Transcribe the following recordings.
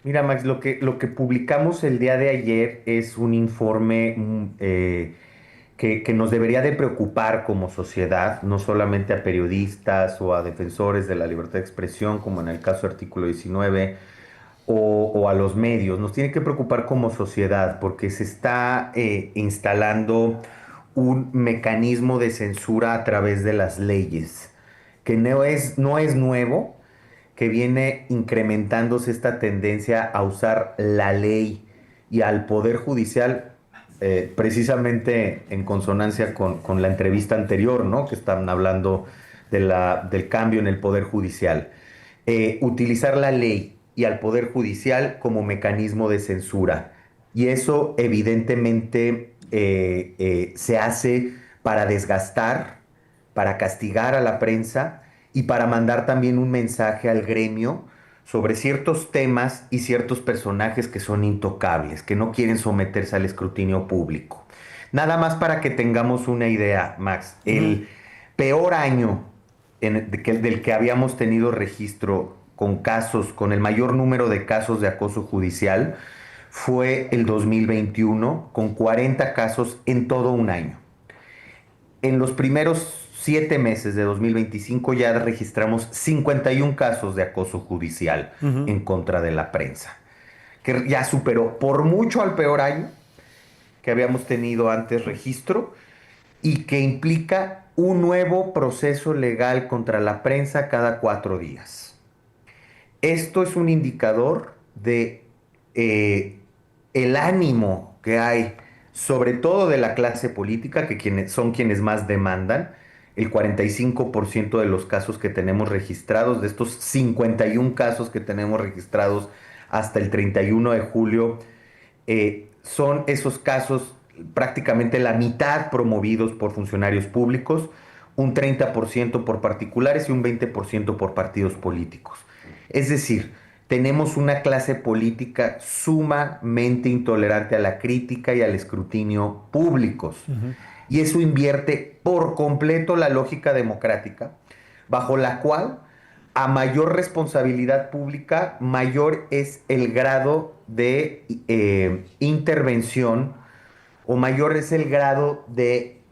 Mira, Max, lo que publicamos el día de ayer es un informe que nos debería de preocupar como sociedad, no solamente a periodistas o a defensores de la libertad de expresión, como en el caso del artículo 19, o a los medios. Nos tiene que preocupar como sociedad porque se está instalando un mecanismo de censura a través de las leyes, que no es nuevo, que viene incrementándose esta tendencia a usar la ley y al Poder Judicial, precisamente en consonancia con la entrevista anterior, ¿no? Que están hablando del cambio en el Poder Judicial. Utilizar la ley y al Poder Judicial como mecanismo de censura. Y eso evidentemente se hace para desgastar, para castigar a la prensa y para mandar también un mensaje al gremio sobre ciertos temas y ciertos personajes que son intocables, que no quieren someterse al escrutinio público. Nada más para que tengamos una idea, Max. Ujú. El peor año del que habíamos tenido registro con casos, con el mayor número de casos de acoso judicial, fue el 2021, con 40 casos en todo un año. En los primeros 7 meses de 2025 ya registramos 51 casos de acoso judicial Ujú. en contra de la prensa, que ya superó por mucho al peor año que habíamos tenido antes registro y que implica un nuevo proceso legal contra la prensa cada 4 días. Esto es un indicador de eh, el ánimo que hay, sobre todo de la clase política, que son quienes más demandan. El 45% de los casos que tenemos registrados, de estos 51 casos que tenemos registrados hasta el 31 de julio, son esos casos prácticamente la mitad promovidos por funcionarios públicos, un 30% por particulares y un 20% por partidos políticos. Es decir, tenemos una clase política sumamente intolerante a la crítica y al escrutinio públicos. Ujú. Y eso invierte por completo la lógica democrática, bajo la cual a mayor responsabilidad pública, mayor es el grado de intervención o mayor es el grado de,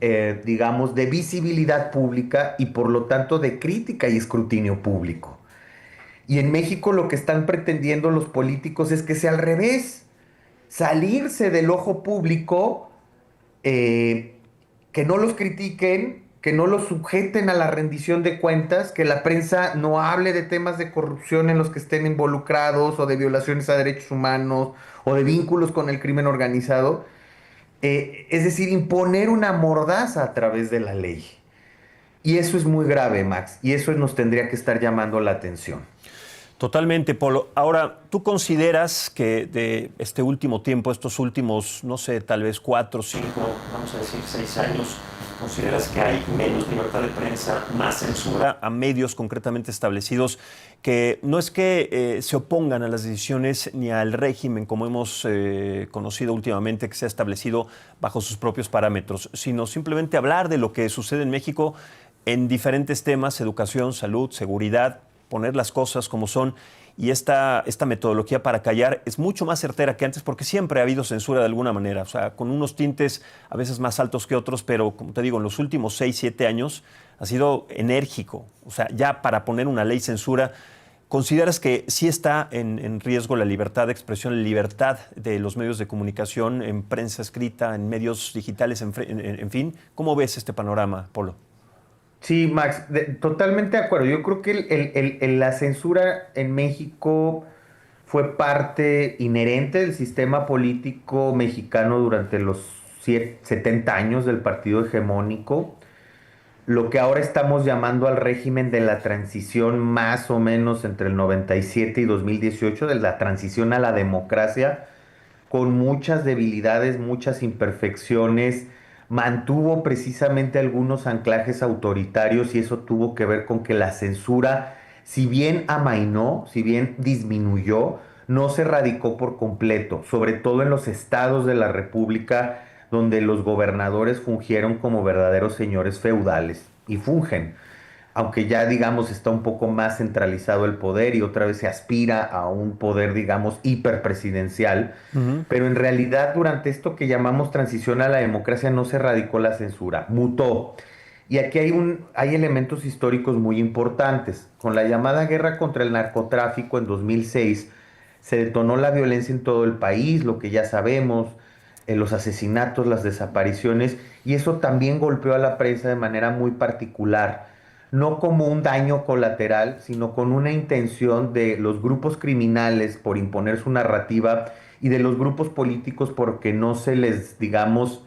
digamos, de visibilidad pública y por lo tanto de crítica y escrutinio público. Y en México lo que están pretendiendo los políticos es que sea al revés, salirse del ojo público, eh, que no los critiquen, que no los sujeten a la rendición de cuentas, que la prensa no hable de temas de corrupción en los que estén involucrados o de violaciones a derechos humanos o de vínculos con el crimen organizado. Es decir, imponer una mordaza a través de la ley. Y eso es muy grave, Max, y eso nos tendría que estar llamando la atención. Totalmente, Polo. Ahora, ¿tú consideras que de este último tiempo, estos últimos, no sé, tal vez 4, 5, vamos a decir 6 años, consideras que hay menos libertad de prensa, más censura a medios concretamente establecidos, que no es que se opongan a las decisiones ni al régimen como hemos conocido últimamente, que se ha establecido bajo sus propios parámetros, sino simplemente hablar de lo que sucede en México en diferentes temas: educación, salud, seguridad, poner las cosas como son? Y esta metodología para callar es mucho más certera que antes, porque siempre ha habido censura de alguna manera, o sea, con unos tintes a veces más altos que otros, pero como te digo, en los últimos 6, 7 años ha sido enérgico. O sea, ya para poner una ley censura, ¿consideras que sí está en riesgo la libertad de expresión, la libertad de los medios de comunicación, en prensa escrita, en medios digitales, en fin? ¿Cómo ves este panorama, Polo? Sí, Max, totalmente de acuerdo. Yo creo que la censura en México fue parte inherente del sistema político mexicano durante los 70 años del partido hegemónico. Lo que ahora estamos llamando al régimen de la transición, más o menos entre el 97 y 2018, de la transición a la democracia, con muchas debilidades, muchas imperfecciones, mantuvo precisamente algunos anclajes autoritarios y eso tuvo que ver con que la censura, si bien amainó, si bien disminuyó, no se erradicó por completo, sobre todo en los estados de la República, donde los gobernadores fungieron como verdaderos señores feudales y fungen. aunque ya, digamos, está un poco más centralizado el poder y otra vez se aspira a un poder, digamos, hiperpresidencial, Ujú. pero en realidad durante esto que llamamos transición a la democracia no se erradicó la censura, mutó. Y aquí hay elementos históricos muy importantes. Con la llamada guerra contra el narcotráfico en 2006, se detonó la violencia en todo el país, lo que ya sabemos, los asesinatos, las desapariciones, y eso también golpeó a la prensa de manera muy particular, no como un daño colateral, sino con una intención de los grupos criminales por imponer su narrativa y de los grupos políticos porque no se les, digamos,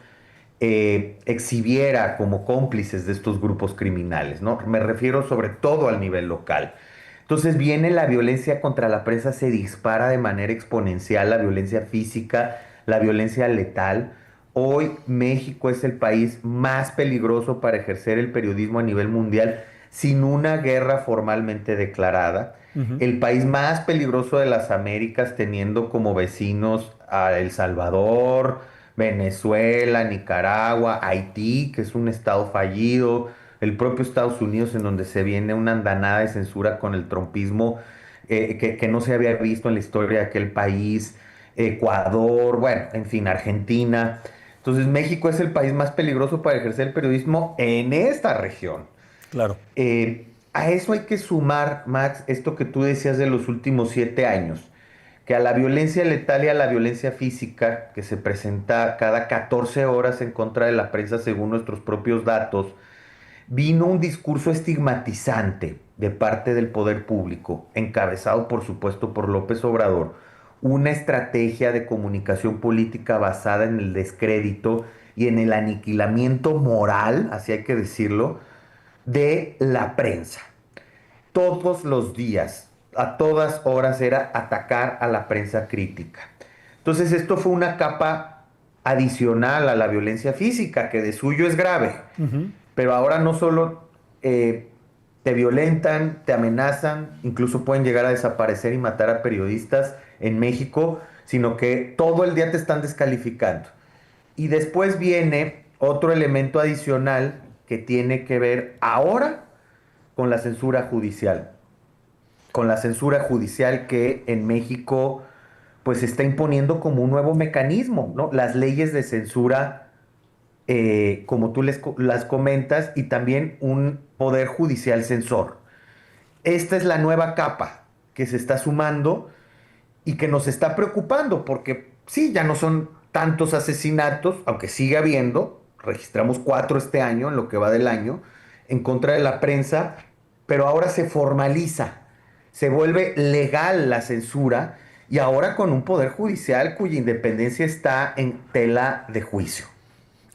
exhibiera como cómplices de estos grupos criminales, ¿no? Me refiero sobre todo al nivel local. Entonces viene la violencia contra la prensa, se dispara de manera exponencial, la violencia física, la violencia letal. Hoy México es el país más peligroso para ejercer el periodismo a nivel mundial sin una guerra formalmente declarada. Ujú. El país más peligroso de las Américas teniendo como vecinos a El Salvador, Venezuela, Nicaragua, Haití, que es un estado fallido, el propio Estados Unidos, en donde se viene una andanada de censura con el trumpismo que no se había visto en la historia de aquel país, Ecuador, bueno, en fin, Argentina. Entonces México es el país más peligroso para ejercer el periodismo en esta región. Claro. A eso hay que sumar, Max, esto que tú decías de los últimos 7 años, que a la violencia letal y a la violencia física que se presenta cada 14 horas en contra de la prensa según nuestros propios datos, vino un discurso estigmatizante de parte del poder público, encabezado por supuesto por López Obrador, una estrategia de comunicación política basada en el descrédito y en el aniquilamiento moral, así hay que decirlo, de la prensa. Todos los días, a todas horas era atacar a la prensa crítica. Entonces esto fue una capa adicional a la violencia física, que de suyo es grave, Ujú. pero ahora no solo te violentan, te amenazan, incluso pueden llegar a desaparecer y matar a periodistas en México, sino que todo el día te están descalificando. Y después viene otro elemento adicional que tiene que ver ahora con la censura judicial. Con la censura judicial que en México pues se está imponiendo como un nuevo mecanismo, ¿no? Las leyes de censura, como tú las comentas, y también un poder judicial censor. Esta es la nueva capa que se está sumando y que nos está preocupando porque sí, ya no son tantos asesinatos, aunque sigue habiendo, registramos 4 este año en lo que va del año, en contra de la prensa, pero ahora se formaliza, se vuelve legal la censura y ahora con un poder judicial cuya independencia está en tela de juicio.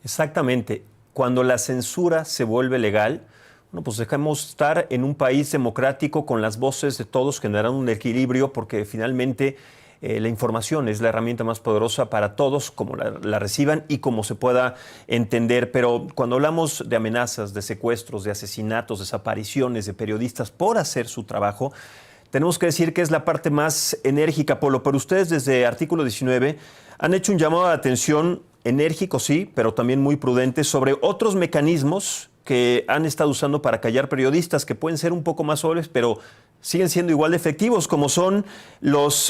Exactamente. Cuando la censura se vuelve legal, bueno, pues dejamos estar en un país democrático con las voces de todos, generando un equilibrio, porque finalmente la información es la herramienta más poderosa para todos, como la reciban y como se pueda entender. Pero cuando hablamos de amenazas, de secuestros, de asesinatos, desapariciones de periodistas por hacer su trabajo, tenemos que decir que es la parte más enérgica, Polo. Pero ustedes desde Artículo 19 han hecho un llamado de atención enérgico, sí, pero también muy prudente sobre otros mecanismos que han estado usando para callar periodistas, que pueden ser un poco más suaves, pero siguen siendo igual de efectivos, como son las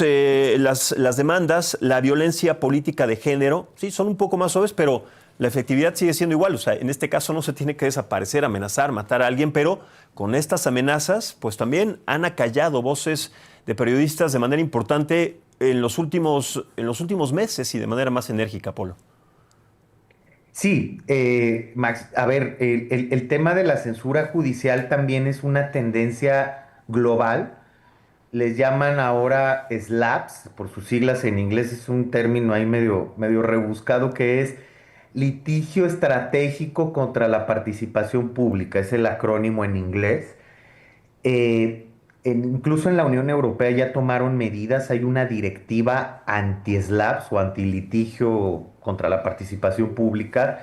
demandas, la violencia política de género. Sí, son un poco más suaves, pero la efectividad sigue siendo igual. O sea, en este caso no se tiene que desaparecer, amenazar, matar a alguien, pero con estas amenazas, pues también han acallado voces de periodistas de manera importante en los últimos meses y de manera más enérgica, Polo. Sí, Max, a ver, el tema de la censura judicial también es una tendencia global. Les llaman ahora SLAPS, por sus siglas en inglés, es un término ahí medio rebuscado, que es litigio estratégico contra la participación pública, es el acrónimo en inglés. Incluso en la Unión Europea ya tomaron medidas, hay una directiva anti-SLAPS o anti-litigio contra la participación pública,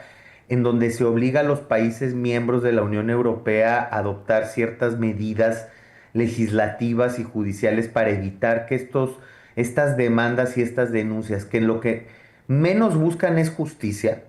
en donde se obliga a los países miembros de la Unión Europea a adoptar ciertas medidas legislativas y judiciales para evitar que estas demandas y estas denuncias, que lo que menos buscan es justicia,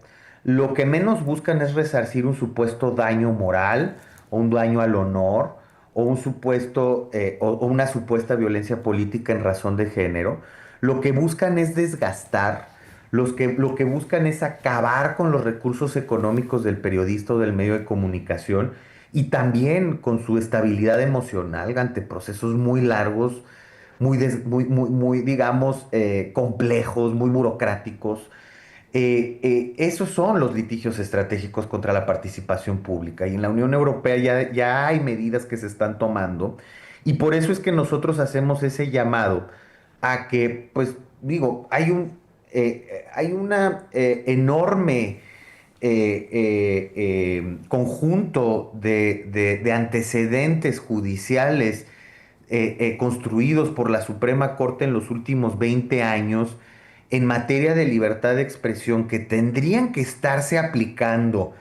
lo que menos buscan es resarcir un supuesto daño moral o un daño al honor o un supuesto o una supuesta violencia política en razón de género. Lo que buscan es desgastar, lo que buscan es acabar con los recursos económicos del periodista o del medio de comunicación y también con su estabilidad emocional ante procesos muy largos, digamos, complejos, muy burocráticos. Esos son los litigios estratégicos contra la participación pública y en la Unión Europea ya hay medidas que se están tomando y por eso es que nosotros hacemos ese llamado a que, pues digo, hay una enorme conjunto de antecedentes judiciales construidos por la Suprema Corte en los últimos 20 años en materia de libertad de expresión que tendrían que estarse aplicando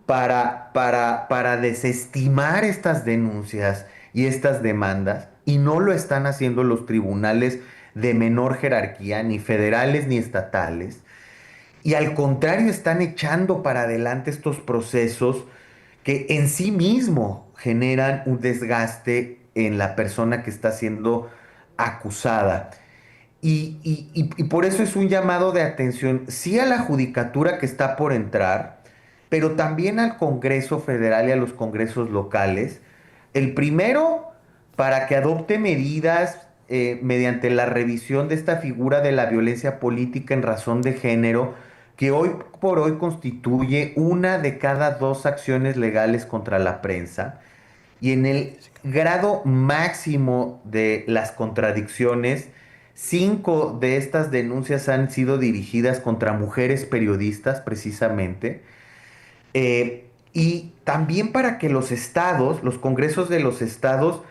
para desestimar estas denuncias y estas demandas, y no lo están haciendo los tribunales de menor jerarquía, ni federales ni estatales, y al contrario están echando para adelante estos procesos que en sí mismo generan un desgaste en la persona que está siendo acusada. Y por eso es un llamado de atención, sí a la judicatura que está por entrar, pero también al Congreso Federal y a los congresos locales. El primero, para que adopte medidas mediante la revisión de esta figura de la violencia política en razón de género, que hoy por hoy constituye una de cada dos acciones legales contra la prensa. Y en el grado máximo de las contradicciones, 5 de estas denuncias han sido dirigidas contra mujeres periodistas, precisamente. Y también para que los estados, los congresos de los estados,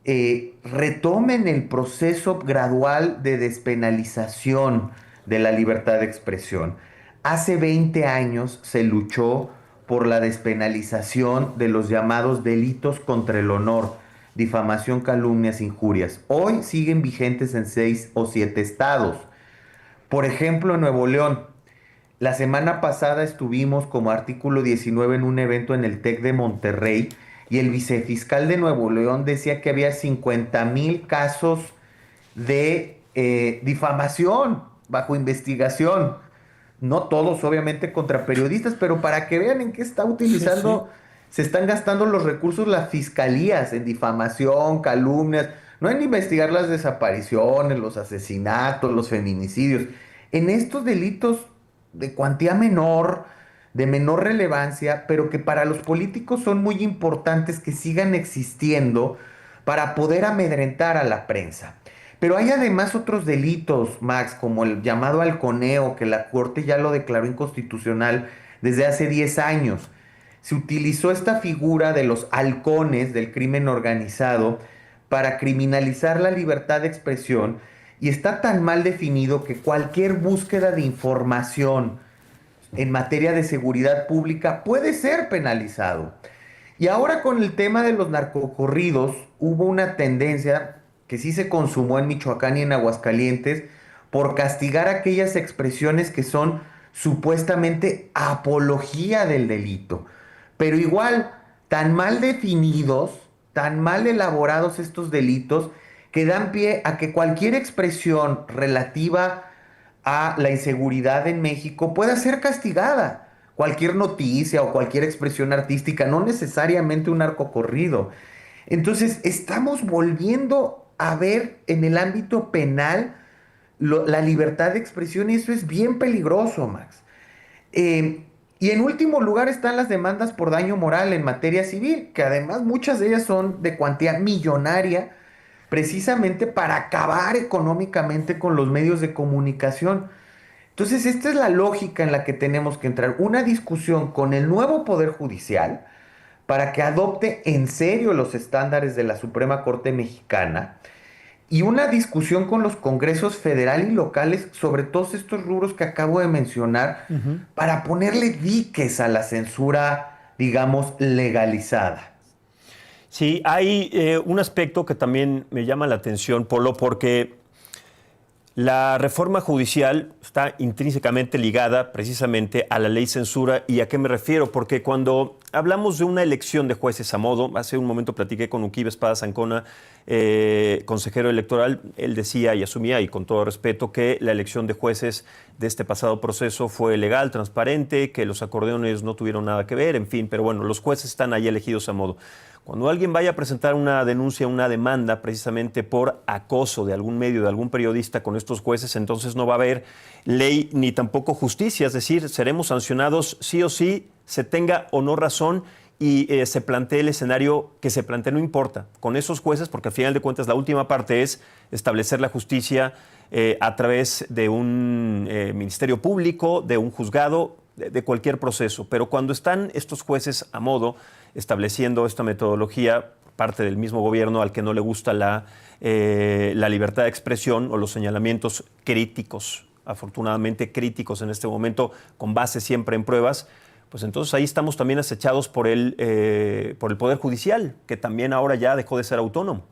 retomen el proceso gradual de despenalización de la libertad de expresión. Hace 20 años se luchó por la despenalización de los llamados delitos contra el honor, difamación, calumnias, injurias. Hoy siguen vigentes en 6 o 7 estados. Por ejemplo, en Nuevo León, la semana pasada estuvimos como artículo 19 en un evento en el TEC de Monterrey y el vicefiscal de Nuevo León decía que había 50,000 casos de difamación bajo investigación. No todos, obviamente, contra periodistas, pero para que vean en qué está Sí, sí. utilizando, se están gastando los recursos las fiscalías en difamación, calumnias, no en investigar las desapariciones, los asesinatos, los feminicidios. En estos delitos de cuantía menor, de menor relevancia, pero que para los políticos son muy importantes que sigan existiendo para poder amedrentar a la prensa. Pero hay además otros delitos, Max, como el llamado halconeo, que la Corte ya lo declaró inconstitucional desde hace 10 años. Se utilizó esta figura de los halcones del crimen organizado para criminalizar la libertad de expresión y está tan mal definido que cualquier búsqueda de información en materia de seguridad pública puede ser penalizado. Y ahora con el tema de los narcocorridos, hubo una tendencia que sí se consumó en Michoacán y en Aguascalientes por castigar aquellas expresiones que son supuestamente apología del delito. Pero igual, tan mal definidos, tan mal elaborados estos delitos, que dan pie a que cualquier expresión relativa a la inseguridad en México pueda ser castigada. Cualquier noticia o cualquier expresión artística, no necesariamente un narcocorrido. Entonces, estamos volviendo a ver en el ámbito penal la libertad de expresión y eso es bien peligroso, Max. Y en último lugar están las demandas por daño moral en materia civil, que además muchas de ellas son de cuantía millonaria, precisamente para acabar económicamente con los medios de comunicación. Entonces, esta es la lógica en la que tenemos que entrar, una discusión con el nuevo Poder Judicial para que adopte en serio los estándares de la Suprema Corte Mexicana y una discusión con los congresos federal y locales sobre todos estos rubros que acabo de mencionar Ujú. para ponerle diques a la censura, digamos, legalizada. Sí, hay un aspecto que también me llama la atención, Polo, porque La reforma judicial está intrínsecamente ligada precisamente a la ley censura. ¿Y a qué me refiero? Porque cuando hablamos de una elección de jueces a modo, hace un momento platiqué con Uquibe Espada Zancona, consejero electoral, él decía y asumía, y con todo respeto, que la elección de jueces de este pasado proceso fue legal, transparente, que los acordeones no tuvieron nada que ver, en fin, pero bueno, los jueces están ahí elegidos a modo. Cuando alguien vaya a presentar una denuncia, una demanda precisamente por acoso de algún medio, de algún periodista con estos jueces, entonces no va a haber ley ni tampoco justicia, es decir, seremos sancionados sí o sí, se tenga o no razón y se plantee el escenario que se plantee, no importa, con esos jueces, porque al final de cuentas la última parte es establecer la justicia a través de un ministerio público, de un juzgado, de cualquier proceso. Pero cuando están estos jueces a modo, estableciendo esta metodología, parte del mismo gobierno al que no le gusta la libertad de expresión o los señalamientos críticos, afortunadamente críticos en este momento, con base siempre en pruebas, pues entonces ahí estamos también acechados por el Poder Judicial, que también ahora ya dejó de ser autónomo.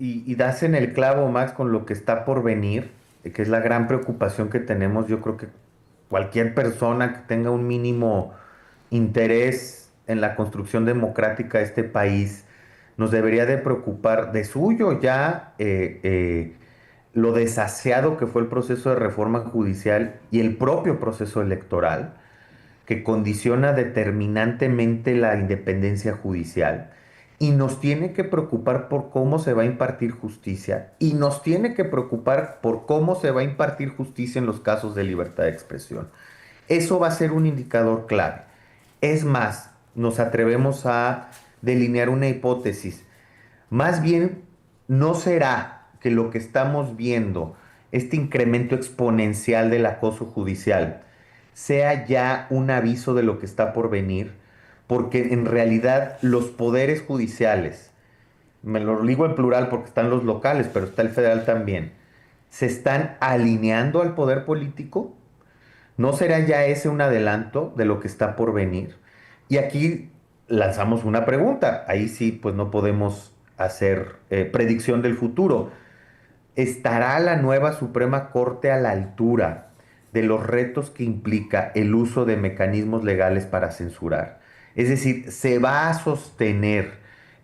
Y das en el clavo, Max, con lo que está por venir, que es la gran preocupación que tenemos. Yo creo que cualquier persona que tenga un mínimo interés en la construcción democrática de este país nos debería de preocupar de suyo ya lo desasiado que fue el proceso de reforma judicial y el propio proceso electoral que condiciona determinantemente la independencia judicial y nos tiene que preocupar por cómo se va a impartir justicia y nos tiene que preocupar por cómo se va a impartir justicia en los casos de libertad de expresión. Eso va a ser un indicador clave. Es más, nos atrevemos a delinear una hipótesis. Más bien, ¿no será que lo que estamos viendo, este incremento exponencial del acoso judicial, sea ya un aviso de lo que está por venir? Porque en realidad los poderes judiciales, me lo digo en plural porque están los locales, pero está el federal también, se están alineando al poder político. ¿No será ya ese un adelanto de lo que está por venir? Y aquí lanzamos una pregunta. Ahí sí, pues no podemos hacer predicción del futuro. ¿Estará la nueva Suprema Corte a la altura de los retos que implica el uso de mecanismos legales para censurar? Es decir, ¿se va a sostener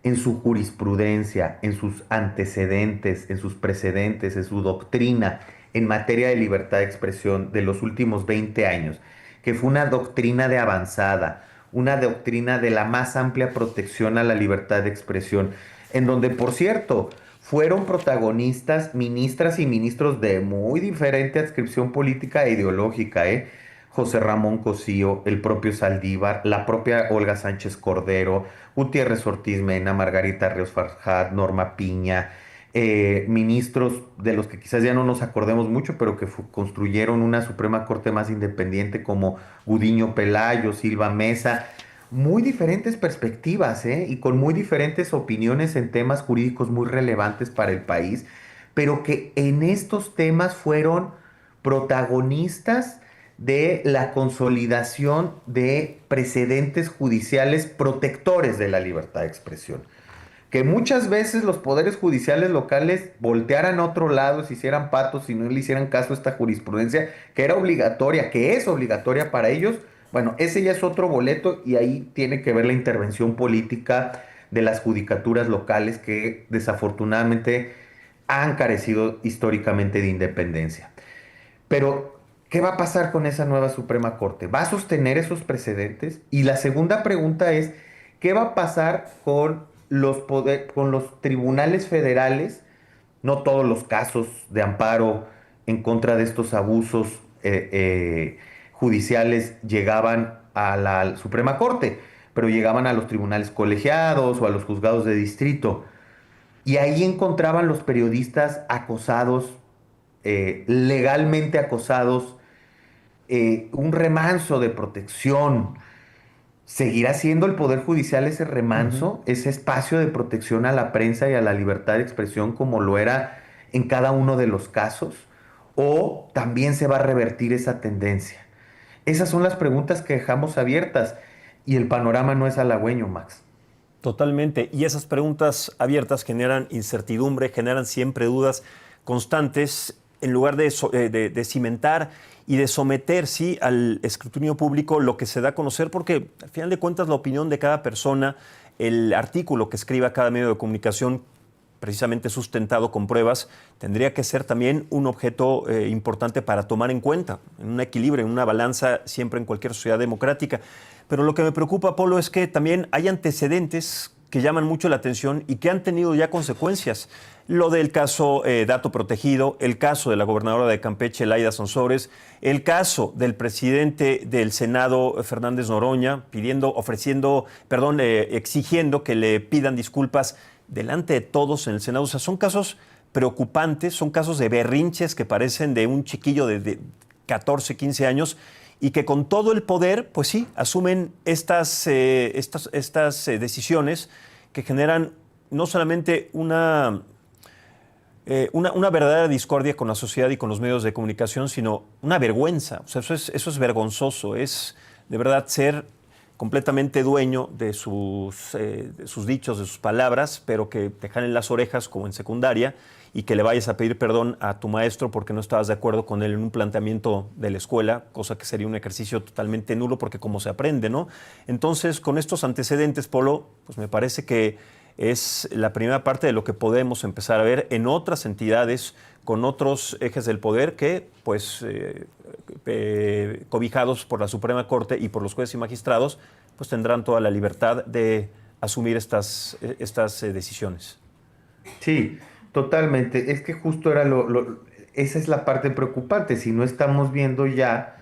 en su jurisprudencia, en sus antecedentes, en sus precedentes, en su doctrina en materia de libertad de expresión de los últimos 20 años, que fue una doctrina de avanzada, una doctrina de la más amplia protección a la libertad de expresión, en donde, por cierto, fueron protagonistas ministras y ministros de muy diferente adscripción política e ideológica, ¿eh? José Ramón Cosío, el propio Saldívar, la propia Olga Sánchez Cordero, Gutiérrez Ortiz Mena, Margarita Ríos Farjat, Norma Piña, ministros de los que quizás ya no nos acordemos mucho, pero que construyeron una Suprema Corte más independiente como Gudiño Pelayo, Silva Mesa, muy diferentes perspectivas, ¿eh? Y con muy diferentes opiniones en temas jurídicos muy relevantes para el país, pero que en estos temas fueron protagonistas de la consolidación de precedentes judiciales protectores de la libertad de expresión. Que muchas veces los poderes judiciales locales voltearan a otro lado, se hicieran patos y no le hicieran caso a esta jurisprudencia, que era obligatoria, que es obligatoria para ellos. Bueno, ese ya es otro boleto y ahí tiene que ver la intervención política de las judicaturas locales que desafortunadamente han carecido históricamente de independencia. Pero, ¿qué va a pasar con esa nueva Suprema Corte? ¿Va a sostener esos precedentes? Y la segunda pregunta es, ¿qué va a pasar con con los tribunales federales? No todos los casos de amparo en contra de estos abusos judiciales llegaban a la Suprema Corte, pero llegaban a los tribunales colegiados o a los juzgados de distrito. Y ahí encontraban los periodistas acosados, legalmente acosados, un remanso de protección. ¿Seguirá siendo el Poder Judicial ese Ujú. remanso, ese espacio de protección a la prensa y a la libertad de expresión como lo era en cada uno de los casos? ¿O también se va a revertir esa tendencia? Esas son las preguntas que dejamos abiertas y el panorama no es halagüeño, Max. Totalmente. Y esas preguntas abiertas generan incertidumbre, generan siempre dudas. constantes en lugar de cimentar y de someter, sí, al escrutinio público lo que se da a conocer, porque al final de cuentas la opinión de cada persona, el artículo que escriba cada medio de comunicación, precisamente sustentado con pruebas, tendría que ser también un objeto importante para tomar en cuenta, en un equilibrio, en una balanza, siempre en cualquier sociedad democrática. Pero lo que me preocupa, Polo, es que también hay antecedentes que llaman mucho la atención y que han tenido ya consecuencias. Lo del caso Dato Protegido, el caso de la gobernadora de Campeche, Laida Sansores, el caso del presidente del Senado, Fernández Noroña, exigiendo que le pidan disculpas delante de todos en el Senado. O sea, son casos preocupantes, son casos de berrinches que parecen de un chiquillo de 14, 15 años y que con todo el poder, pues sí, asumen estas decisiones que generan no solamente una verdadera discordia con la sociedad y con los medios de comunicación, sino una vergüenza. O sea, eso es vergonzoso, es de verdad ser completamente dueño de sus dichos, de sus palabras, pero que te jalen las orejas como en secundaria y que le vayas a pedir perdón a tu maestro porque no estabas de acuerdo con él en un planteamiento de la escuela, cosa que sería un ejercicio totalmente nulo porque cómo se aprende, ¿no? Entonces, con estos antecedentes, Polo, pues me parece que es la primera parte de lo que podemos empezar a ver en otras entidades con otros ejes del poder que, pues, cobijados por la Suprema Corte y por los jueces y magistrados, pues tendrán toda la libertad de asumir estas decisiones. Sí, totalmente. Es que justo era esa es la parte preocupante. Si no estamos viendo ya,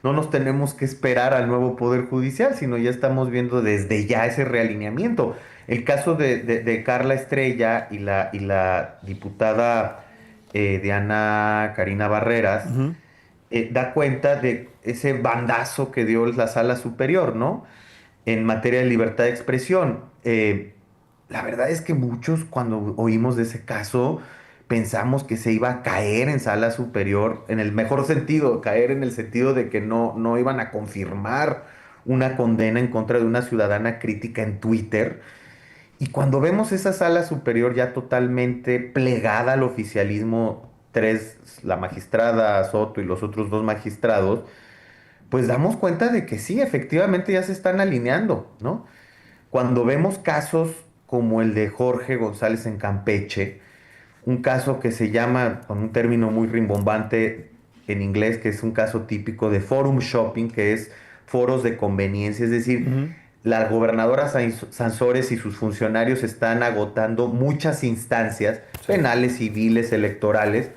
no nos tenemos que esperar al nuevo Poder Judicial, sino ya estamos viendo desde ya ese realineamiento. El caso de Carla Estrella y la diputada Diana Karina Barreras Ujú. da cuenta de ese bandazo que dio la Sala Superior, ¿no? En materia de libertad de expresión. La verdad es que muchos cuando oímos de ese caso pensamos que se iba a caer en Sala Superior, en el mejor sentido, caer en el sentido de que no iban a confirmar una condena en contra de una ciudadana crítica en Twitter. Y cuando vemos esa Sala Superior ya totalmente plegada al oficialismo, la magistrada Soto y los otros dos magistrados, pues damos cuenta de que sí, efectivamente ya se están alineando, ¿no? Cuando vemos casos como el de Jorge González en Campeche, un caso que se llama, con un término muy rimbombante en inglés, que es un caso típico de forum shopping, que es foros de conveniencia, es decir, Ujú. la gobernadora Sansores y sus funcionarios están agotando muchas instancias Sí, penales, civiles, electorales,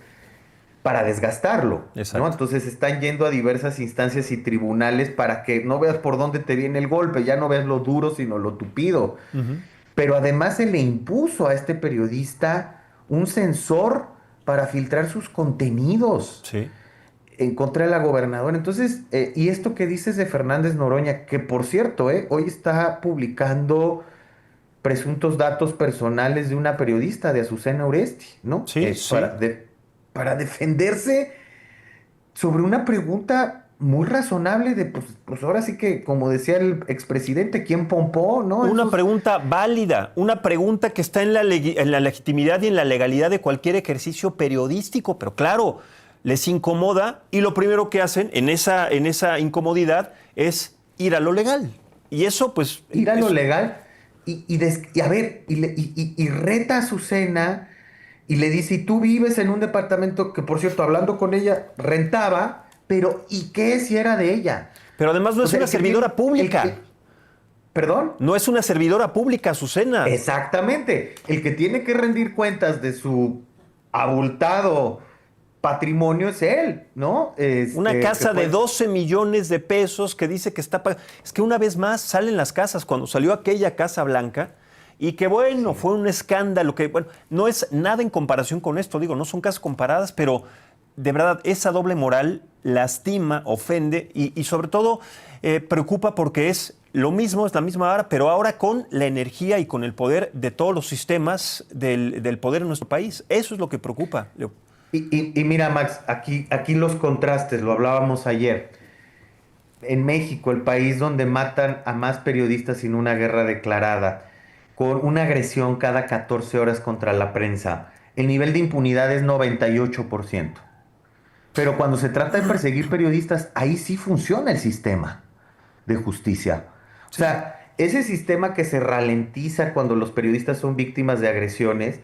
para desgastarlo, ¿no? exacto. Entonces están yendo a diversas instancias y tribunales para que no veas por dónde te viene el golpe, ya no veas lo duro, sino lo tupido. Ujú. Pero además se le impuso a este periodista un censor para filtrar sus contenidos Sí. en contra de la gobernadora. Entonces, y esto que dices de Fernández Noroña, que por cierto, hoy está publicando presuntos datos personales de una periodista, de Azucena Oresti, ¿no? Sí, sí. Para defenderse sobre una pregunta muy razonable de, pues ahora sí que, como decía el expresidente, ¿quién pompó, no? Una Esos, pregunta válida, una pregunta que está en la legitimidad y en la legalidad de cualquier ejercicio periodístico, pero claro, les incomoda y lo primero que hacen en esa incomodidad es ir a lo legal. Y eso, pues, ir a lo legal y a ver, y reta a Azucena y le dice, y tú vives en un departamento que, por cierto, hablando con ella, rentaba, pero ¿y qué si era de ella? pero además no O es sea, una servidora pública. ¿perdón? No es una servidora pública, Azucena. Exactamente. El que tiene que rendir cuentas de su abultado patrimonio es él, ¿no? Una Que casa de fue 12 millones de pesos que dice que está pagando. Es que una vez más salen las casas, cuando salió aquella Casa Blanca, y que bueno, sí. fue un escándalo, que bueno, no es nada en comparación con esto, digo, no son casas comparadas, pero de verdad esa doble moral lastima, ofende y sobre todo preocupa porque es lo mismo, es la misma vara, pero ahora con la energía y con el poder de todos los sistemas del poder en nuestro país. Eso es lo que preocupa, Leo. Y mira, Max, aquí los contrastes, lo hablábamos ayer. En México, el país donde matan a más periodistas sin una guerra declarada, con una agresión cada 14 horas contra la prensa. el nivel de impunidad es 98%. Pero cuando se trata de perseguir periodistas, ahí sí funciona el sistema de justicia. O Sí. sea, ese sistema que se ralentiza cuando los periodistas son víctimas de agresiones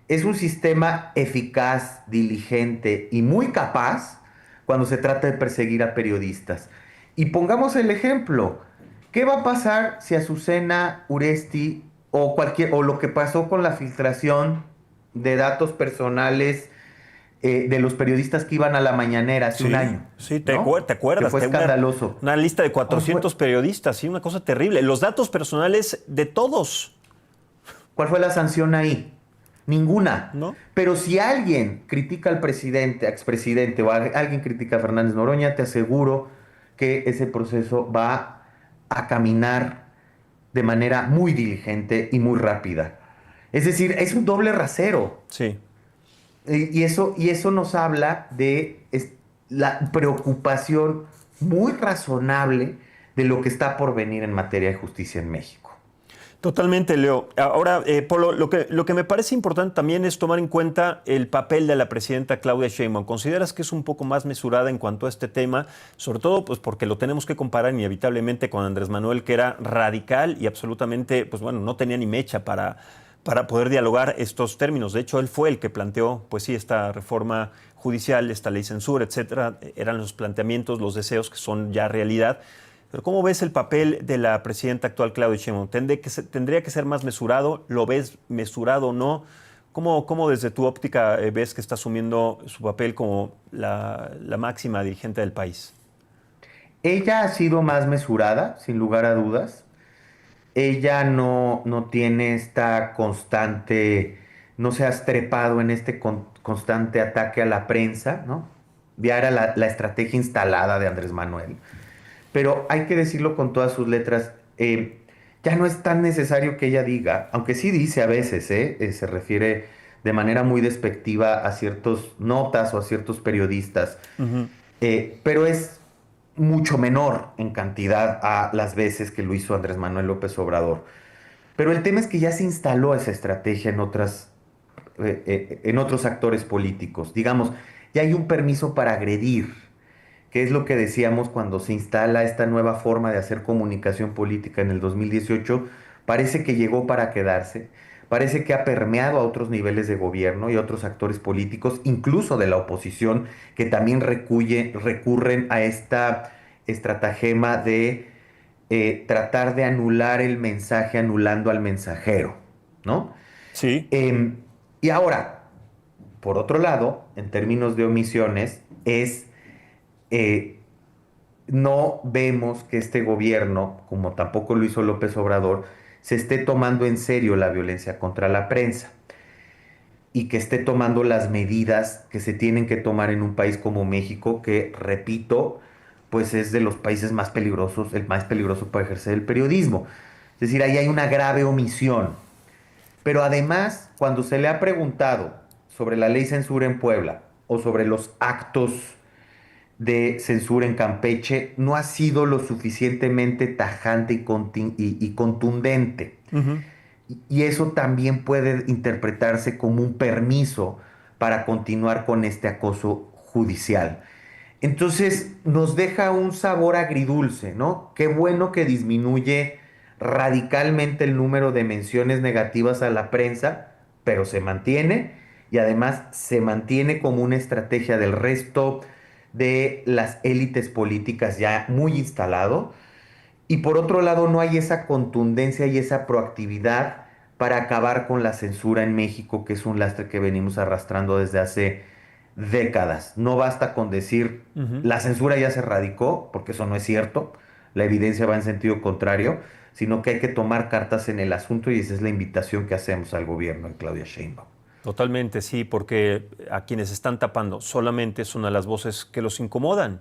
es un sistema eficaz, diligente y muy capaz cuando se trata de perseguir a periodistas. Y pongamos el ejemplo. ¿Qué va a pasar si Azucena Uresti o lo que pasó con la filtración de datos personales de los periodistas que iban a la mañanera hace un Sí, año, sí, ¿no? te Que acuerdas, fue escandaloso. una lista de ¿Cuál fue, 400 periodistas, sí, una cosa terrible. Los datos personales de todos, cuál fue la sanción ahí? Ninguna. ¿no? Pero si alguien critica al presidente, expresidente, alguien critica a Fernández Noroña, te aseguro que ese proceso va a caminar de manera muy diligente y muy rápida. Es decir, es un doble rasero. Sí. Y eso nos habla de la preocupación muy razonable de lo que está por venir en materia de justicia en México. Totalmente, Leo. Ahora, Polo, lo que me parece importante también es tomar en cuenta el papel de la presidenta Claudia Sheinbaum. ¿Consideras que es un poco más mesurada en cuanto a este tema? Sobre todo, pues porque lo tenemos que comparar inevitablemente con Andrés Manuel, que era radical y absolutamente, pues bueno, no tenía ni mecha para poder dialogar estos términos. De hecho, él fue el que planteó, pues sí, esta reforma judicial, esta ley censura, etcétera. Eran los planteamientos, los deseos que son ya realidad. Pero ¿cómo ves el papel de la presidenta actual, Claudia Sheinbaum? ¿Tendría que ser más mesurado? ¿Lo ves mesurado o no? ¿Cómo desde tu óptica ves que está asumiendo su papel como la máxima dirigente del país? Ella ha sido más mesurada, sin lugar a dudas. Ella no tiene esta constante, no se ha estrepado en este constante ataque a la prensa, ¿no? Ya era la estrategia instalada de Andrés Manuel. Pero hay que decirlo con todas sus letras, ya no es tan necesario que ella diga, aunque sí dice a veces, se refiere de manera muy despectiva a ciertos notas o a ciertos periodistas, Ujú. pero es mucho menor en cantidad a las veces que lo hizo Andrés Manuel López Obrador. Pero el tema es que ya se instaló esa estrategia en otros actores políticos. Digamos, ya hay un permiso para agredir, que es lo que decíamos cuando se instala esta nueva forma de hacer comunicación política en el 2018. Parece que llegó para quedarse, parece que ha permeado a otros niveles de gobierno y a otros actores políticos, incluso de la oposición, que también recurren a esta estratagema de tratar de anular el mensaje anulando al mensajero, ¿no? Sí, Em, y ahora, por otro lado, en términos de omisiones, eh, no vemos que este gobierno, como tampoco lo hizo López Obrador, se esté tomando en serio la violencia contra la prensa y que esté tomando las medidas que se tienen que tomar en un país como México, que, repito, pues es de los países más peligrosos, el más peligroso para ejercer el periodismo. Es decir, ahí hay una grave omisión. Pero además, cuando se le ha preguntado sobre la ley censura en Puebla o sobre los actos de censura en Campeche, no ha sido lo suficientemente tajante y contundente. ujú. Y eso también puede interpretarse como un permiso para continuar con este acoso judicial. Entonces nos deja un sabor agridulce, ¿no? Qué bueno que disminuye radicalmente el número de menciones negativas a la prensa, pero se mantiene y además se mantiene como una estrategia del resto de las élites políticas ya muy instalado. Y por otro lado, no hay esa contundencia y esa proactividad para acabar con la censura en México, que es un lastre que venimos arrastrando desde hace décadas. No basta con decir Ujú. la censura ya se erradicó, porque eso no es cierto, la evidencia va en sentido contrario, sino que hay que tomar cartas en el asunto y esa es la invitación que hacemos al gobierno de Claudia Sheinbaum. Totalmente, sí, porque a quienes están tapando solamente es una de las voces que los incomodan.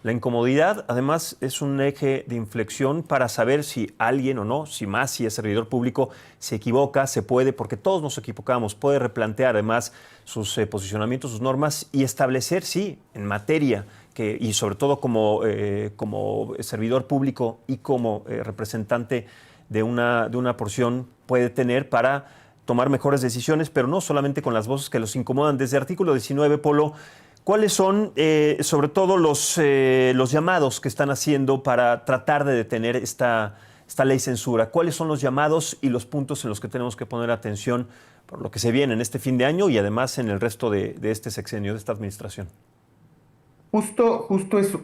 La incomodidad, además, es un eje de inflexión para saber si alguien o no, si más, si es servidor público, se equivoca, se puede, porque todos nos equivocamos, puede replantear además sus posicionamientos, sus normas y establecer, sí, en materia, y sobre todo como servidor público y como representante de una porción, puede tener para tomar mejores decisiones, pero no solamente con las voces que los incomodan. Desde artículo 19, Polo, ¿cuáles son sobre todo los llamados que están haciendo para tratar de detener esta ley censura? ¿Cuáles son los llamados y los puntos en los que tenemos que poner atención por lo que se viene en este fin de año y además en el resto de este sexenio, de esta administración? Justo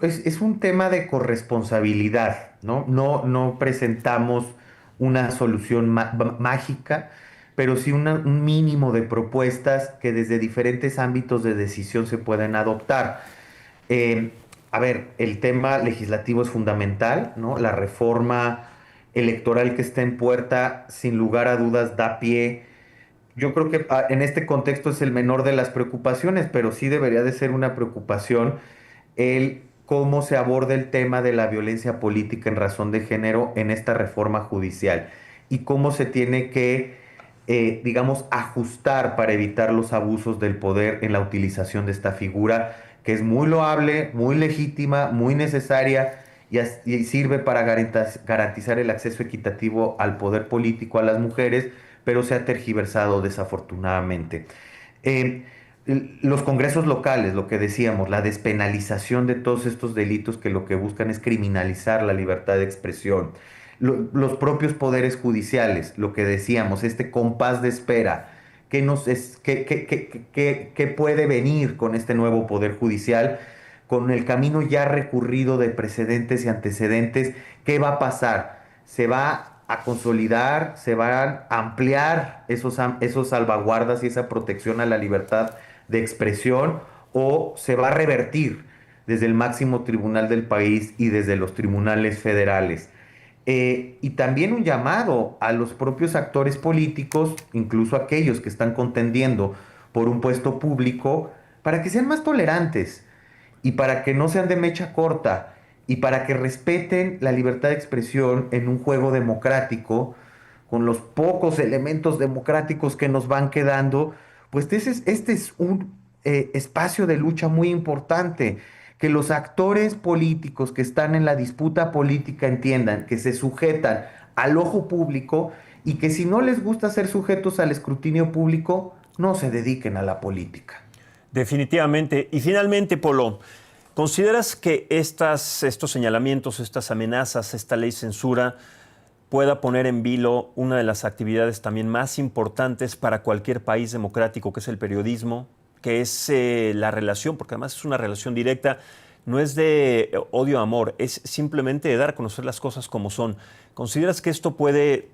es un tema de corresponsabilidad, ¿no? No presentamos una solución mágica, pero sí un mínimo de propuestas que desde diferentes ámbitos de decisión se pueden adoptar. Eh, a ver, el tema legislativo es fundamental, ¿no? La reforma electoral que está en puerta, sin lugar a dudas, da pie. Yo creo que en este contexto es el menor de las preocupaciones, pero sí debería de ser una preocupación el cómo se aborda el tema de la violencia política en razón de género en esta reforma judicial y cómo se tiene que, digamos, ajustar para evitar los abusos del poder en la utilización de esta figura, que es muy loable, muy legítima, muy necesaria y sirve para garantizar el acceso equitativo al poder político a las mujeres, pero se ha tergiversado desafortunadamente. Eh, los congresos locales, lo que decíamos, la despenalización de todos estos delitos que lo que buscan es criminalizar la libertad de expresión. Los propios poderes judiciales, lo que decíamos, este compás de espera, ¿qué puede venir con este nuevo poder judicial? Con el camino ya recorrido de precedentes y antecedentes, ¿qué va a pasar? ¿Se va a consolidar, se van a ampliar esos salvaguardas y esa protección a la libertad de expresión o se va a revertir desde el máximo tribunal del país y desde los tribunales federales? Y también un llamado a los propios actores políticos, incluso aquellos que están contendiendo por un puesto público, para que sean más tolerantes y para que no sean de mecha corta y para que respeten la libertad de expresión en un juego democrático, con los pocos elementos democráticos que nos van quedando, pues este es un espacio de lucha muy importante. Que los actores políticos que están en la disputa política entiendan que se sujetan al ojo público y que si no les gusta ser sujetos al escrutinio público, no se dediquen a la política. Definitivamente. Y finalmente, Polo, ¿consideras que estos señalamientos, estas amenazas, esta ley censura pueda poner en vilo una de las actividades también más importantes para cualquier país democrático, que es el periodismo, que es la relación, porque además es una relación directa, no es de odio-amor, es simplemente de dar a conocer las cosas como son? ¿Consideras que esto puede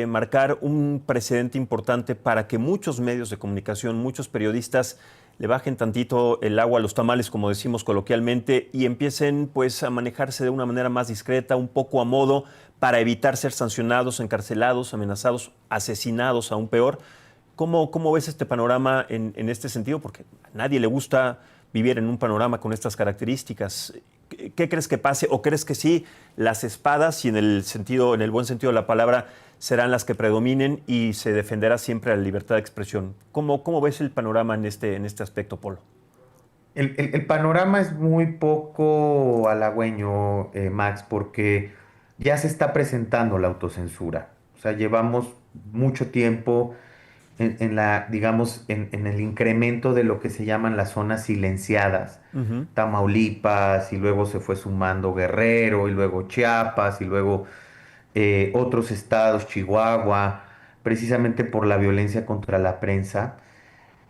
marcar un precedente importante para que muchos medios de comunicación, muchos periodistas le bajen tantito el agua a los tamales, como decimos coloquialmente, y empiecen pues a manejarse de una manera más discreta, un poco a modo, para evitar ser sancionados, encarcelados, amenazados, asesinados, aún peor? ¿Cómo ves este panorama en este sentido? Porque a nadie le gusta vivir en un panorama con estas características. ¿Qué crees que pase? ¿O crees que sí, las espadas, y en el buen sentido de la palabra, serán las que predominen y se defenderá siempre la libertad de expresión? ¿Cómo ves el panorama en este aspecto, Polo? El panorama es muy poco halagüeño, Max, porque ya se está presentando la autocensura. O sea, llevamos mucho tiempo digamos, en el incremento de lo que se llaman las zonas silenciadas. Ujú. Tamaulipas, y luego se fue sumando Guerrero, y luego Chiapas, y luego otros estados, Chihuahua, precisamente por la violencia contra la prensa.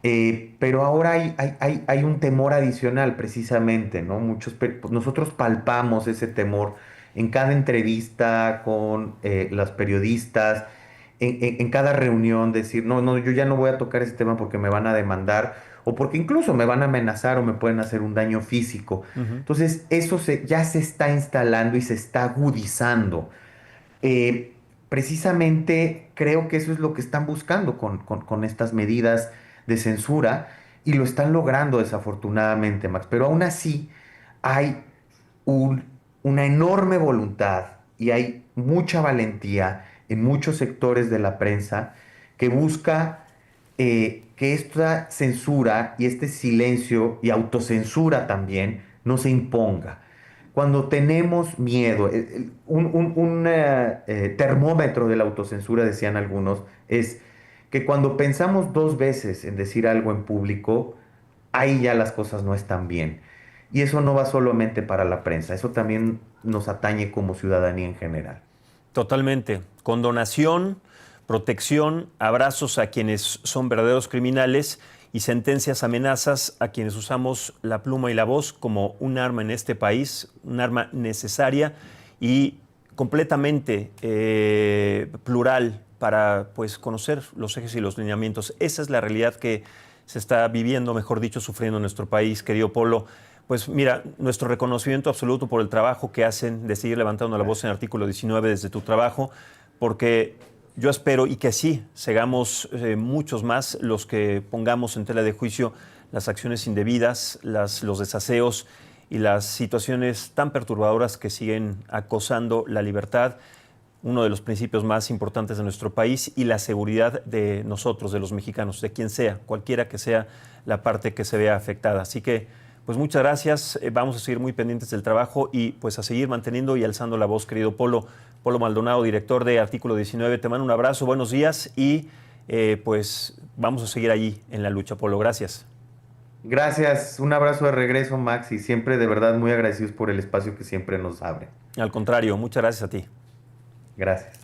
Pero ahora hay un temor adicional, precisamente, ¿no? Nosotros palpamos ese temor en cada entrevista con las periodistas, en cada reunión, decir, no, no, yo ya no voy a tocar ese tema porque me van a demandar, o porque incluso me van a amenazar o me pueden hacer un daño físico. Ujú. Entonces, ya se está instalando y se está agudizando. Eh, Precisamente creo que eso es lo que están buscando con estas medidas de censura y lo están logrando desafortunadamente, Max. Pero aún así hay un- una enorme voluntad y hay mucha valentía en muchos sectores de la prensa que busca que esta censura y este silencio y autocensura también no se imponga. Cuando tenemos miedo, un termómetro de la autocensura, decían algunos, es que cuando pensamos dos veces en decir algo en público, ahí ya las cosas no están bien. Y eso no va solamente para la prensa, eso también nos atañe como ciudadanía en general. Totalmente. Condonación, protección, abrazos a quienes son verdaderos criminales y sentencias, amenazas a quienes usamos la pluma y la voz como un arma en este país, un arma necesaria y completamente plural para pues, conocer los ejes y los lineamientos. Esa es la realidad que se está viviendo, mejor dicho, sufriendo en nuestro país, querido Polo. Pues mira, nuestro reconocimiento absoluto por el trabajo que hacen de seguir levantando la voz en artículo 19 desde tu trabajo, porque yo espero y que sí, seamos muchos más los que pongamos en tela de juicio las acciones indebidas, los desaseos y las situaciones tan perturbadoras que siguen acosando la libertad, uno de los principios más importantes de nuestro país y la seguridad de nosotros, de los mexicanos, de quien sea, cualquiera que sea la parte que se vea afectada. Así que, pues muchas gracias, vamos a seguir muy pendientes del trabajo y pues a seguir manteniendo y alzando la voz, querido Polo. Polo Maldonado, director de Artículo 19, te mando un abrazo, buenos días y pues vamos a seguir allí en la lucha, Polo. Gracias. Gracias, un abrazo de regreso, Max, y siempre de verdad muy agradecidos por el espacio que siempre nos abre. Al contrario, muchas gracias a ti. Gracias.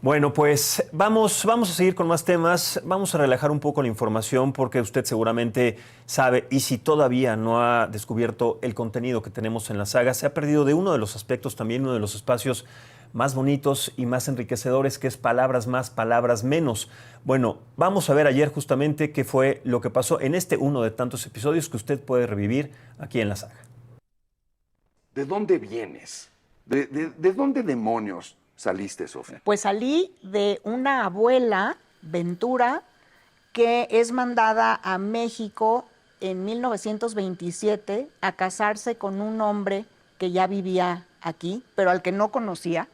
Bueno, pues vamos a seguir con más temas, vamos a relajar un poco la información porque usted seguramente sabe y si todavía no ha descubierto el contenido que tenemos en la saga, se ha perdido de uno de los aspectos también, uno de los espacios más bonitos y más enriquecedores que es palabras más, palabras menos. Bueno, vamos a ver ayer justamente qué fue lo que pasó en este uno de tantos episodios que usted puede revivir aquí en la saga. ¿De dónde vienes? ¿De dónde demonios saliste, Sofía? Pues salí de una abuela, Ventura, que es mandada a México en 1927 a casarse con un hombre que ya vivía aquí, pero al que no conocía.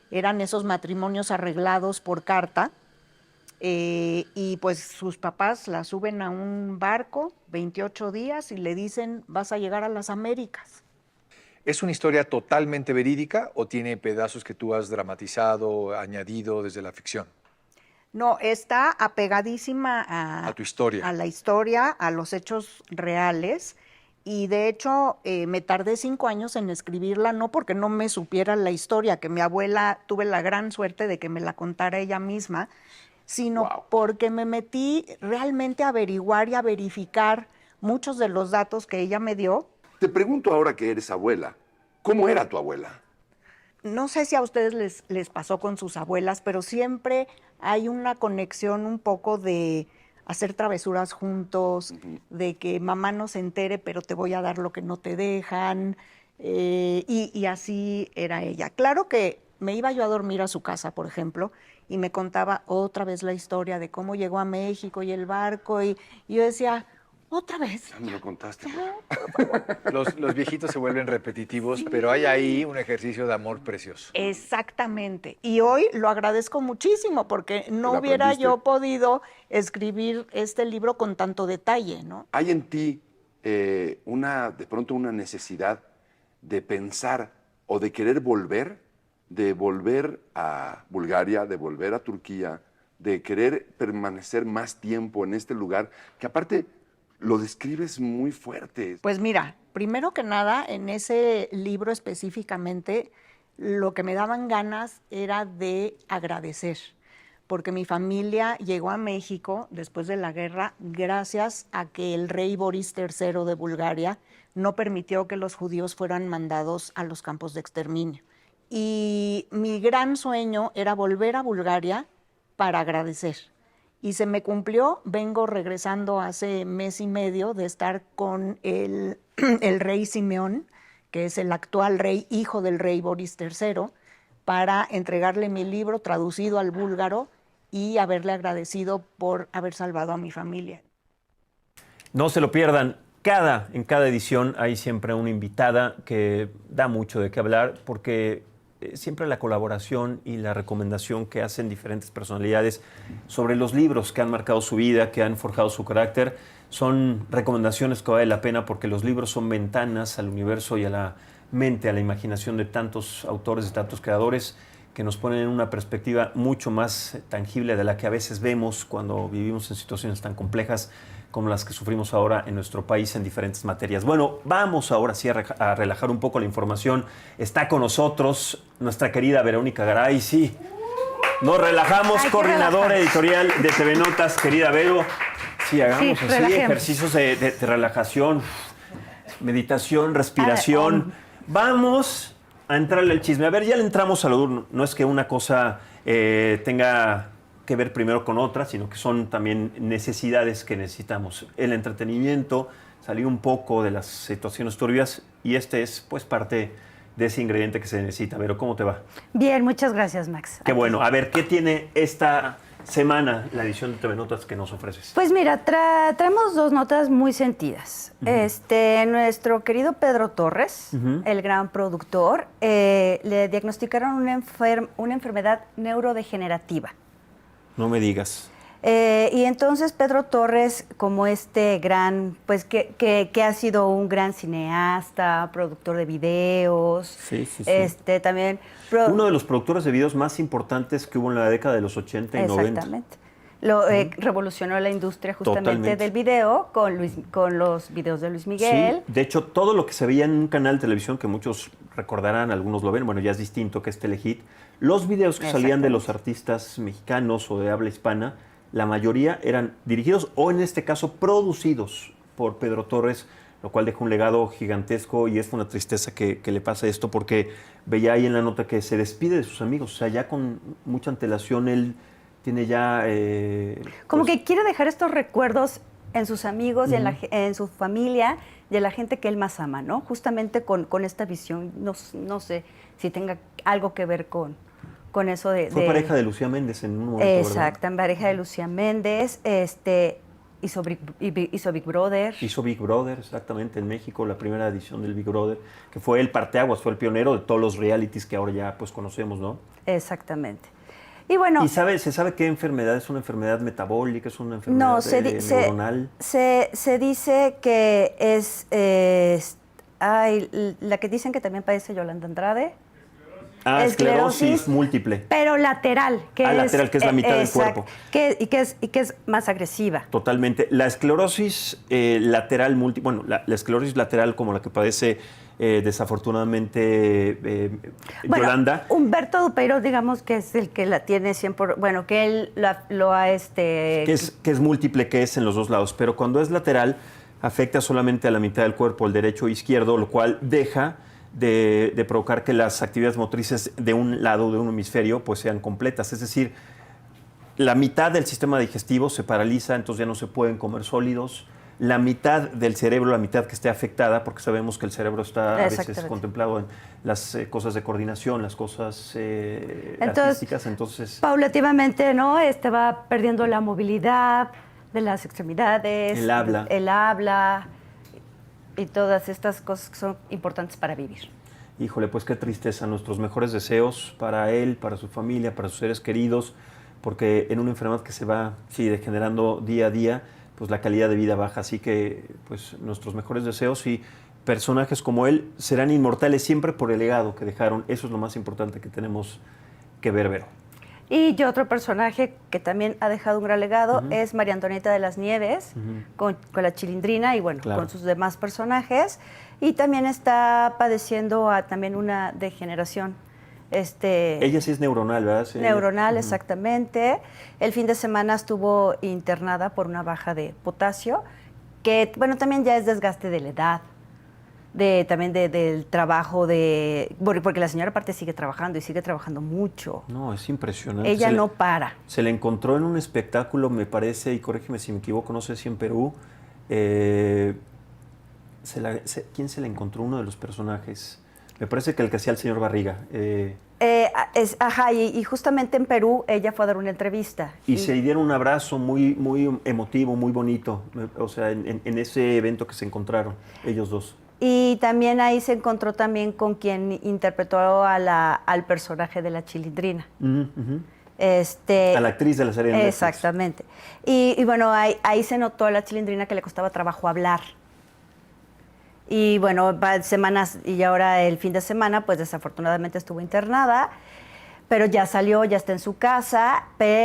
Eran esos matrimonios arreglados por carta. Y pues sus papás la suben a un barco, 28 días, y le dicen, vas a llegar a las Américas. ¿Es una historia totalmente verídica o tiene pedazos que tú has dramatizado, añadido desde la ficción? No, está apegadísima A tu historia. a la historia, a los hechos reales. Y de hecho, me tardé 5 años en escribirla, no porque no me supiera la historia, que mi abuela tuve la gran suerte de que me la contara ella misma, sino porque me metí realmente a averiguar y a verificar muchos de los datos que ella me dio. Te pregunto ahora que eres abuela, ¿cómo era tu abuela? No sé si a ustedes les pasó con sus abuelas, pero siempre hay una conexión un poco de hacer travesuras juntos, de que mamá no se entere, pero te voy a dar lo que no te dejan, y así era ella. Claro que me iba yo a dormir a su casa, por ejemplo, y me contaba otra vez la historia de cómo llegó a México y el barco, y yo decía, ¿otra vez? Ya me lo contaste. Los viejitos se vuelven repetitivos, pero hay ahí un ejercicio de amor precioso. Exactamente. Y hoy lo agradezco muchísimo porque no Lo hubiera aprendiste. yo podido escribir este libro con tanto detalle, ¿no? ¿Hay en ti de pronto una necesidad de pensar o de querer volver? De volver a Bulgaria, de volver a Turquía, de querer permanecer más tiempo en este lugar, que aparte lo describes muy fuerte. Pues mira, primero que nada, en ese libro específicamente, lo que me daban ganas era de agradecer, porque mi familia llegó a México después de la guerra gracias a que el rey Boris III de Bulgaria no permitió que los judíos fueran mandados a los campos de exterminio. Y mi gran sueño era volver a Bulgaria para agradecer. Y se me cumplió, vengo regresando hace mes y medio de estar con el rey Simeón, que es el actual rey, hijo del rey Boris III, para entregarle mi libro traducido al búlgaro y haberle agradecido por haber salvado a mi familia. No se lo pierdan. En cada edición hay siempre una invitada que da mucho de qué hablar porque siempre la colaboración y la recomendación que hacen diferentes personalidades sobre los libros que han marcado su vida, que han forjado su carácter, son recomendaciones que vale la pena porque los libros son ventanas al universo y a la mente, a la imaginación de tantos autores, de tantos creadores que nos ponen en una perspectiva mucho más tangible de la que a veces vemos cuando vivimos en situaciones tan complejas como las que sufrimos ahora en nuestro país en diferentes materias. Bueno, vamos ahora sí a relajar un poco la información. Está con nosotros nuestra querida Verónica Garay. Sí, nos relajamos, coordinadora editorial de TV Notas. Querida Vero, sí, hagamos así ejercicios de relajación, meditación, respiración. Vamos a entrarle al chisme. A ver, ya le entramos a lo duro. No es que una cosa tenga que ver primero con otra, sino que son también necesidades que necesitamos. El entretenimiento, salir un poco de las situaciones turbias, y este es pues parte de ese ingrediente que se necesita. Pero ¿cómo te va? Bien, muchas gracias, Max. Qué bueno. A ver, ¿qué tiene esta semana la edición de TV Notas que nos ofreces? Pues mira, traemos dos notas muy sentidas. Nuestro querido Pedro Torres, el gran productor, le diagnosticaron una enfermedad neurodegenerativa. No me digas. Y entonces Pedro Torres, como este gran, pues que ha sido un gran cineasta, productor de videos, Sí. también... Uno de los productores de videos más importantes que hubo en la década de los 80 y 90. Exactamente. Revolucionó la industria justamente Totalmente. del video con los videos de Luis Miguel. Sí, de hecho, todo lo que se veía en un canal de televisión, que muchos recordarán, algunos lo ven, bueno, ya es distinto, que es Telehit, los videos que salían de los artistas mexicanos o de habla hispana, la mayoría eran dirigidos o en este caso producidos por Pedro Torres, lo cual deja un legado gigantesco, y es una tristeza que le pase esto, porque veía ahí en la nota que se despide de sus amigos, o sea, ya con mucha antelación él tiene ya... Como pues, que quiere dejar estos recuerdos en sus amigos y en su familia y en la gente que él más ama, ¿no? Justamente con esta visión, no sé si tenga algo que ver con eso de... Fue pareja de Lucía Méndez en un momento, exacto, en pareja de Lucía Méndez, hizo Big Brother. Hizo Big Brother, exactamente, en México, la primera edición del Big Brother, que fue el parteaguas, fue el pionero de todos los realities que ahora ya pues conocemos, ¿no? Exactamente. Y bueno... ¿Y se sabe qué enfermedad? ¿Es una enfermedad metabólica? ¿Es una enfermedad neuronal? Se dice que es... la que dicen que también padece Yolanda Andrade. Esclerosis múltiple. Pero lateral, lateral, que es la mitad del cuerpo. Y que es más agresiva. Totalmente. La esclerosis lateral múltiple, bueno, la esclerosis lateral como la que padece desafortunadamente Yolanda. Humberto Dupeiro, digamos que es el que la tiene 100%, bueno, que él lo ha... Que es múltiple, que es en los dos lados, pero cuando es lateral afecta solamente a la mitad del cuerpo, el derecho e izquierdo, lo cual deja de provocar que las actividades motrices de un lado, de un hemisferio, pues sean completas. Es decir, la mitad del sistema digestivo se paraliza, entonces ya no se pueden comer sólidos. La mitad del cerebro, la mitad que esté afectada, porque sabemos que el cerebro está a veces contemplado en las cosas de coordinación, las cosas artísticas, entonces... Paulativamente, ¿no? Va perdiendo la movilidad de las extremidades. El habla. Y todas estas cosas que son importantes para vivir. Híjole, pues qué tristeza. Nuestros mejores deseos para él, para su familia, para sus seres queridos, porque en una enfermedad que se va degenerando día a día, pues la calidad de vida baja. Así que pues nuestros mejores deseos, y personajes como él serán inmortales siempre por el legado que dejaron. Eso es lo más importante que tenemos que ver, Vero. Y otro personaje que también ha dejado un gran legado es María Antonieta de las Nieves, con la Chilindrina y bueno, con sus demás personajes. Y también está padeciendo también una degeneración. Ella sí es neuronal, ¿verdad? Sí. Neuronal, exactamente. El fin de semana estuvo internada por una baja de potasio, que bueno, también ya es desgaste de la edad. También del trabajo, porque la señora aparte sigue trabajando y sigue trabajando mucho. No, es impresionante. Ella no para. Se le encontró en un espectáculo, me parece, y corrígeme si me equivoco, no sé si en Perú. ¿Quién se le encontró? Uno de los personajes. Me parece que el que hacía el señor Barriga. Y justamente en Perú ella fue a dar una entrevista. Y se dieron un abrazo muy, muy emotivo, muy bonito. O sea, en ese evento que se encontraron, ellos dos. Y también ahí se encontró también con quien interpretó al personaje de la Chilindrina. A la actriz de la serie de Netflix. Exactamente. Y bueno, ahí se notó a la Chilindrina que le costaba trabajo hablar. Y bueno, semanas, y ahora el fin de semana, pues desafortunadamente estuvo internada. pero ya salió, ya está en su casa, pero